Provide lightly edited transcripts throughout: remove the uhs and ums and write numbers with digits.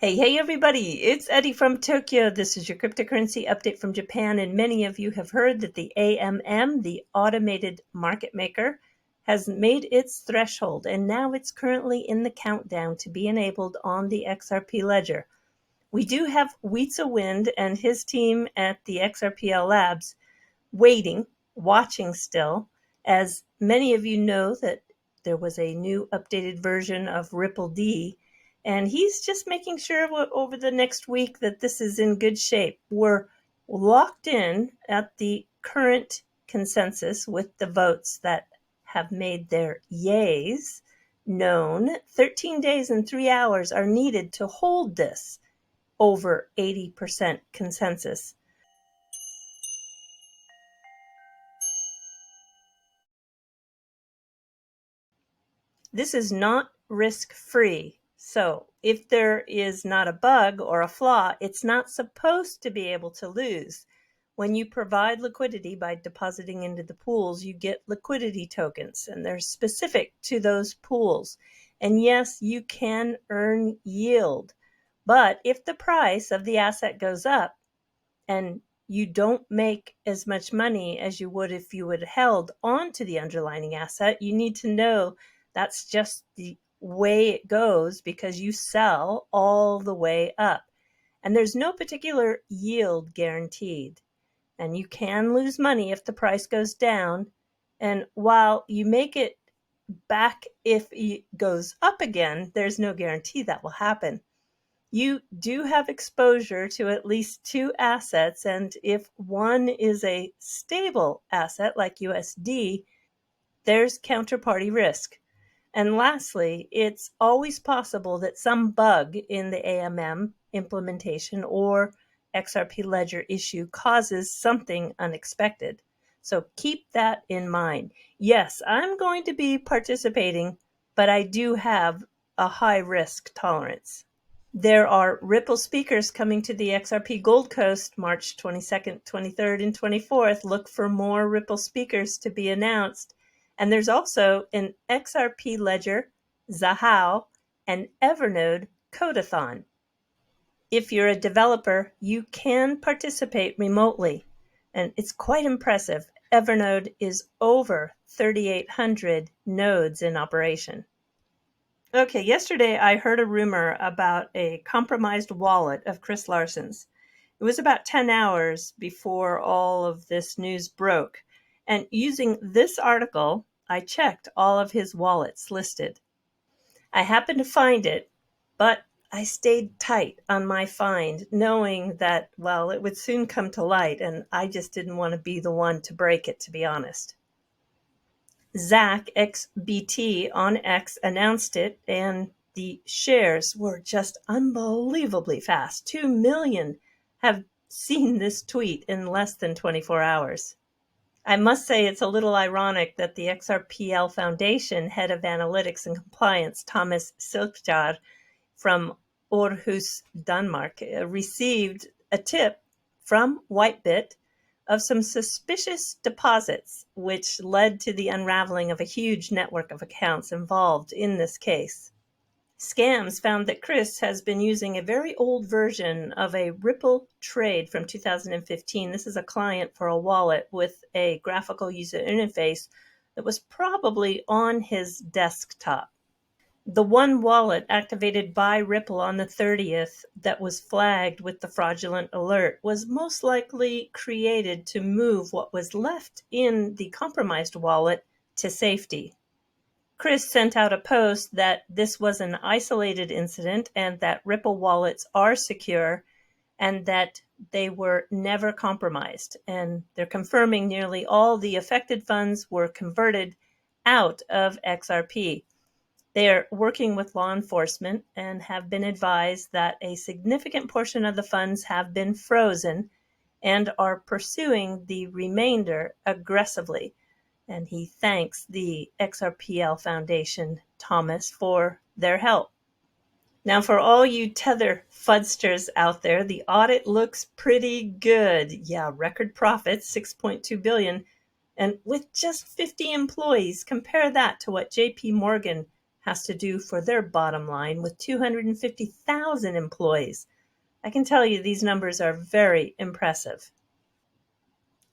Hey, everybody, it's Eddie from Tokyo. This is your cryptocurrency update from Japan, and many of you have heard that the AMM, the automated market maker, has made its threshold, and now it's currently in the countdown to be enabled on the XRP ledger. We do have Weitza Wind and his team at the XRPL labs waiting, watching still, as many of you know that there was a new updated version of Ripple D, and he's just making sure over the next week that this is in good shape. We're locked in at the current consensus with the votes that have made their yays known. 13 days and 3 hours are needed to hold this over 80% consensus. This is not risk-free. So if there is not a bug or a flaw, it's not supposed to be able to lose. When you provide liquidity by depositing into the pools, you get liquidity tokens, and they're specific to those pools. And yes, you can earn yield. But if the price of the asset goes up and you don't make as much money as you would if you had held on to the underlying asset, you need to know that's just the way it goes because you sell all the way up. And there's no particular yield guaranteed. And you can lose money if the price goes down. And while you make it back if it goes up again, there's no guarantee that will happen. You do have exposure to at least two assets, and if one is a stable asset like USD, there's counterparty risk. And lastly, it's always possible that some bug in the AMM implementation or XRP ledger issue causes something unexpected. So keep that in mind. Yes, I'm going to be participating, but I do have a high risk tolerance. There are Ripple speakers coming to the XRP Gold Coast March 22nd, 23rd, and 24th. Look for more Ripple speakers to be announced. And there's also an XRP Ledger, Zahao, and Evernode Codathon. If you're a developer, you can participate remotely, and it's quite impressive. Evernode is over 3,800 nodes in operation. Okay, yesterday I heard a rumor about a compromised wallet of Chris Larsen's. It was about 10 hours before all of this news broke. And using this article, I checked all of his wallets listed. I happened to find it, but I stayed tight on my find, knowing that, well, it would soon come to light, and I just didn't want to be the one to break it, to be honest. Zach XBT on X announced it, and the shares were just unbelievably fast. 2 million have seen this tweet in less than 24 hours. I must say it's a little ironic that the XRPL Foundation head of analytics and compliance, Thomas Silkjar from Aarhus, Denmark, received a tip from Whitebit of some suspicious deposits, which led to the unraveling of a huge network of accounts involved in this case. Scams found that Chris has been using a very old version of a Ripple trade from 2015. This is a client for a wallet with a graphical user interface that was probably on his desktop. The one wallet activated by Ripple on the 30th that was flagged with the fraudulent alert was most likely created to move what was left in the compromised wallet to safety. Chris sent out a post that this was an isolated incident and that Ripple wallets are secure and that they were never compromised. And they're confirming nearly all the affected funds were converted out of XRP. They are working with law enforcement and have been advised that a significant portion of the funds have been frozen and are pursuing the remainder aggressively. And he thanks the XRPL Foundation, Thomas, for their help. Now, for all you Tether fudsters out there, the audit looks pretty good. Yeah, record profits, $6.2 billion. And with just 50 employees, compare that to what JP Morgan has to do for their bottom line with 250,000 employees. I can tell you these numbers are very impressive.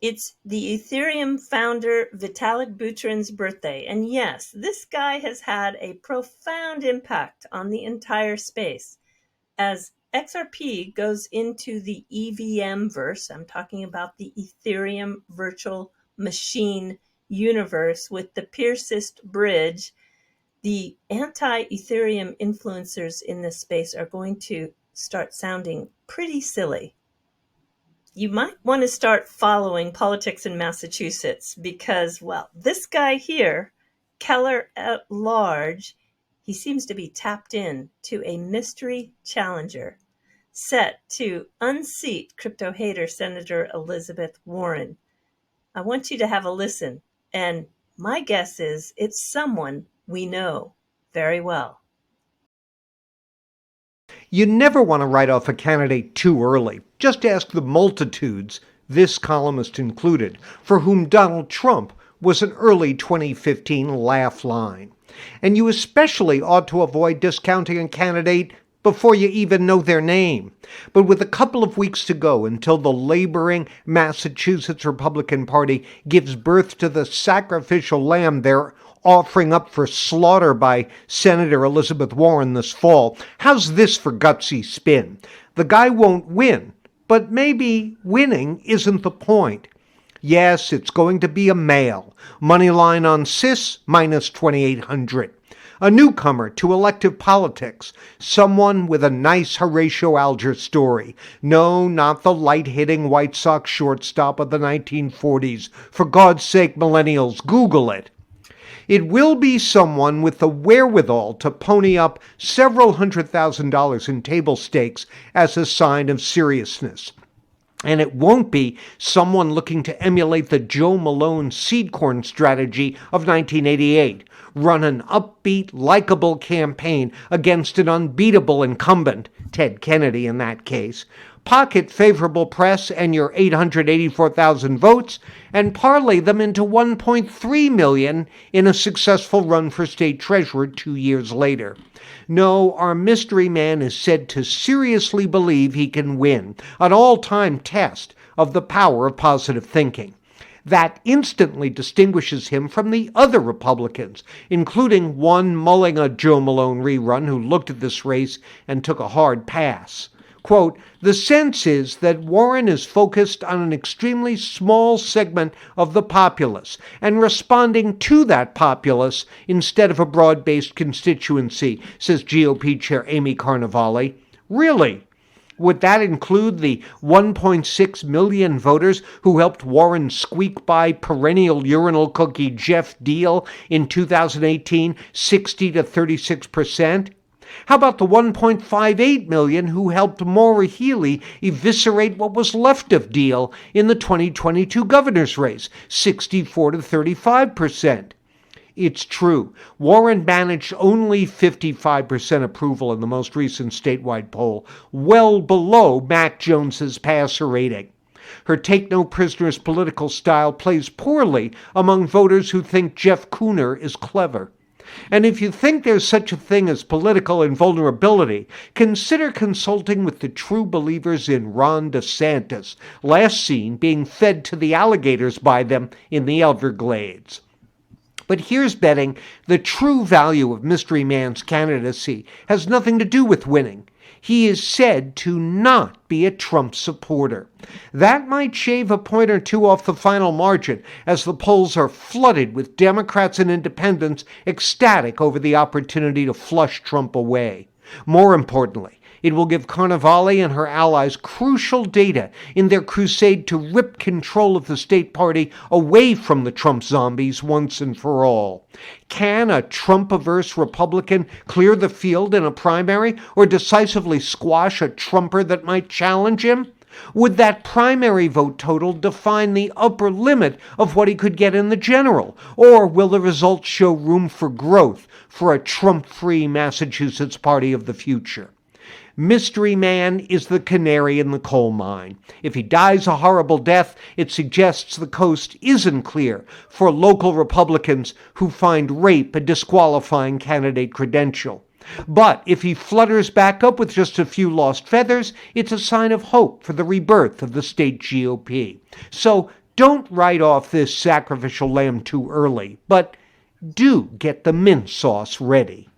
It's the Ethereum founder Vitalik Buterin's birthday, and yes, this guy has had a profound impact on the entire space. As XRP goes into the EVM verse, I'm talking about the Ethereum virtual machine universe with the Persist bridge, the anti-Ethereum influencers in this space are going to start sounding pretty silly. You might want to start following politics in Massachusetts because, well, this guy here, Keller at Large, he seems to be tapped in to a mystery challenger set to unseat crypto hater Senator Elizabeth Warren. I want you to have a listen, and my guess is it's someone we know very well. You never want to write off a candidate too early. Just ask the multitudes, this columnist included, for whom Donald Trump was an early 2015 laugh line. And you especially ought to avoid discounting a candidate before you even know their name. But with a couple of weeks to go until the laboring Massachusetts Republican Party gives birth to the sacrificial lamb they're offering up for slaughter by Senator Elizabeth Warren this fall, how's this for gutsy spin? The guy won't win, but maybe winning isn't the point. Yes, it's going to be a male. Moneyline on CIS, minus 2,800. A newcomer to elective politics, someone with a nice Horatio Alger story. No, not the light-hitting White Sox shortstop of the 1940s. For God's sake, millennials, Google it. It will be someone with the wherewithal to pony up several $100,000 in table stakes as a sign of seriousness. And it won't be someone looking to emulate the Joe Malone seed corn strategy of 1988. Run an upbeat, likable campaign against an unbeatable incumbent, Ted Kennedy in that case. Pocket favorable press and your 884,000 votes and parlay them into 1.3 million in a successful run for state treasurer 2 years later. No, our mystery man is said to seriously believe he can win, an all-time test of the power of positive thinking. That instantly distinguishes him from the other Republicans, including one mulling a Joe Malone rerun who looked at this race and took a hard pass. Quote, the sense is that Warren is focused on an extremely small segment of the populace and responding to that populace instead of a broad-based constituency, says GOP Chair Amy Carnevale. Really? Would that include the 1.6 million voters who helped Warren squeak by perennial urinal cookie Jeff Deal in 2018, 60 to 36%? How about the 1.58 million who helped Maura Healey eviscerate what was left of Deal in the 2022 governor's race, 64 to 35%? It's true. Warren managed only 55% approval in the most recent statewide poll, well below Mac Jones's passer rating. Her take-no-prisoners political style plays poorly among voters who think Jeff Cooner is clever. And if you think there's such a thing as political invulnerability, consider consulting with the true believers in Ron DeSantis, last seen being fed to the alligators by them in the Everglades. But here's betting the true value of Mystery Man's candidacy has nothing to do with winning. He is said to not be a Trump supporter. That might shave a point or two off the final margin, as the polls are flooded with Democrats and independents ecstatic over the opportunity to flush Trump away. More importantly, it will give Carnevale and her allies crucial data in their crusade to rip control of the state party away from the Trump zombies once and for all. Can a Trump-averse Republican clear the field in a primary or decisively squash a Trumper that might challenge him? Would that primary vote total define the upper limit of what he could get in the general? Or will the results show room for growth for a Trump-free Massachusetts party of the future? Mystery Man is the canary in the coal mine. If he dies a horrible death, it suggests the coast isn't clear for local Republicans who find rape a disqualifying candidate credential. But if he flutters back up with just a few lost feathers, it's a sign of hope for the rebirth of the state GOP. So don't write off this sacrificial lamb too early, but do get the mint sauce ready.